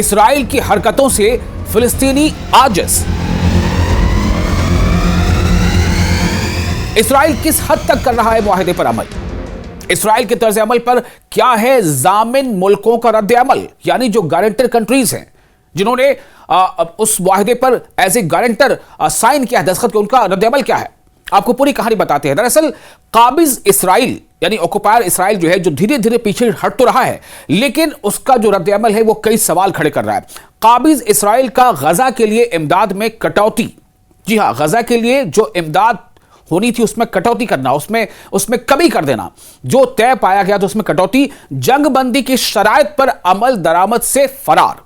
Israel की हरकतों से फिलिस्तीनी आजिज। इसराइल किस हद तक कर रहा है मुआहदे पर अमल? इसराइल के तर्ज अमल पर क्या है जामिन मुल्कों का रद्द अमल, यानी जो गारंटर कंट्रीज हैं जिन्होंने उस मुआहदे पर एज ए गारंटर साइन किया, दस्तखत किया, उनका रद्द अमल क्या है? आपको पूरी कहानी बताते हैं। दरअसल काबिज इसराइल यानी ऑक्युपायर इसराइल जो है, जो धीरे धीरे पीछे हट तो रहा है, लेकिन उसका जो रद्द अमल है वो कई सवाल खड़े कर रहा है। काबिज इसराइल का गजा के लिए इमदाद में कटौती, जी हां, गजा के लिए जो इमदाद होनी थी उसमें कटौती करना, उसमें कमी कर देना, जो तय पाया गया तो उसमें कटौती, जंगबंदी की शराइत पर अमल दरामद से फरार।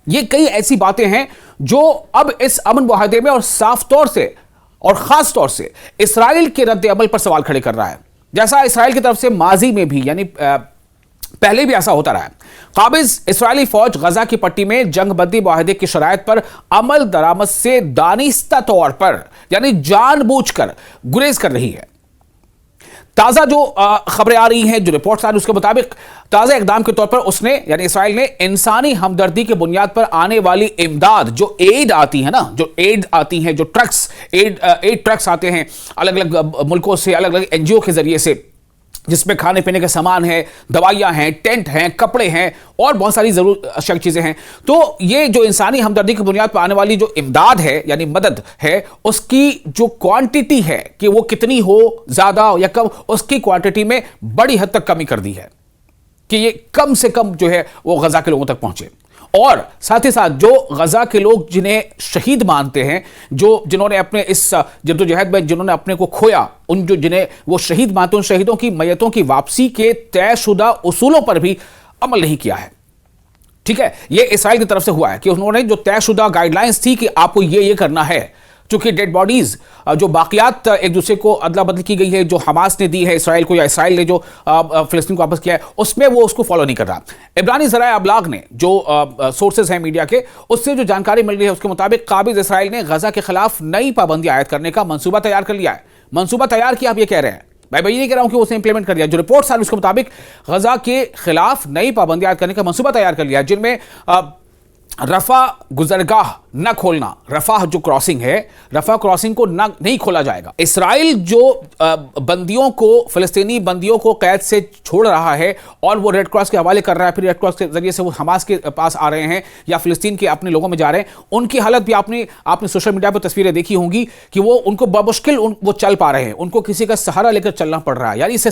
ये कई ऐसी बातें हैं जो अब इस अमन मुआहदे में और साफ तौर से और खास तौर से इसराइल के रद्द अमल पर सवाल खड़े कर रहा है। जैसा इसराइल की तरफ से माजी में भी यानी पहले भी ऐसा होता रहा है। काबिज इस्राएली फौज गजा की पट्टी में जंगबंदी मुआहदे की शराइत पर अमल दरामद से दानिस्ता तौर पर यानी जानबूझकर गुरेज कर रही है। ताजा जो खबरें आ रही हैं, जो रिपोर्ट्स आ रही हैं, उसके मुताबिक ताजा इकदाम के तौर पर उसने यानी इसराइल ने इंसानी हमदर्दी की बुनियाद पर आने वाली इमदाद, जो एड आती है ना, जो एड आती हैं, जो ट्रक्स एड ट्रक्स आते हैं अलग अलग मुल्कों से, अलग अलग एनजीओ के जरिए से, जिसमें खाने पीने के सामान है, दवाइयां हैं, टेंट हैं, कपड़े हैं और बहुत सारी आवश्यक चीजें हैं। तो ये जो इंसानी हमदर्दी की बुनियाद पर आने वाली जो इमदाद है यानी मदद है, उसकी जो क्वांटिटी है कि वो कितनी हो, ज्यादा या कम, उसकी क्वांटिटी में बड़ी हद तक कमी कर दी है कि ये कम से कम जो है वो गजा के लोगों तक पहुंचे। और साथ ही साथ जो गजा के लोग जिन्हें शहीद मानते हैं, जिन्होंने अपने इस जद्दोजहद में जिन्होंने अपने को खोया, उन जो जिन्हें वो शहीद मानते हैं, उन शहीदों की मैयतों की वापसी के तयशुदा उसूलों पर भी अमल नहीं किया है। ठीक है, ये इसराइल की तरफ से हुआ है कि उन्होंने जो तयशुदा गाइडलाइंस थी कि आपको ये करना है, चूंकि डेड बॉडीज जो बाकियात एक दूसरे को अदला बदल की गई है, जो हमास ने दी है इसराइल को या इसराइल ने जो फिलिस्तीन को वापस किया है, उसमें वो उसको फॉलो नहीं कर रहा। इब्रानी ज़राए अबलाग ने जो सोर्सेज हैं मीडिया के, उससे जो जानकारी मिल रही है उसके मुताबिक काबिज इसराइल ने गजा के खिलाफ नई पाबंदी आयद करने का मंसूबा तैयार कर लिया है। मंसूबा तैयार किया, आप ये कह रहे हैं, मैं ये नहीं कह रहा हूं कि उसे इंप्लीमेंट कर दिया। जो रिपोर्ट्स आ रही है उसके मुताबिक गजा के खिलाफ नई पाबंदी आयद करने का मंसूबा तैयार कर लिया है, जिनमें रफा गुजरगाह न खोलना, रफा जो क्रॉसिंग है, रफा क्रॉसिंग को नहीं खोला जाएगा। इसराइल जो बंदियों को, फिलिस्तीनी बंदियों को कैद से छोड़ रहा है और वो रेड क्रॉस के हवाले कर रहा है, फिर रेड क्रॉस के जरिए से वो हमास के पास आ रहे हैं या फिलिस्तीन के अपने लोगों में जा रहे हैं, उनकी हालत भी आपने सोशल मीडिया पर तस्वीरें देखी होंगी कि वो उनको बमुश्किल वो चल पा रहे हैं, उनको किसी का सहारा लेकर चलना पड़ रहा है। यानी इससे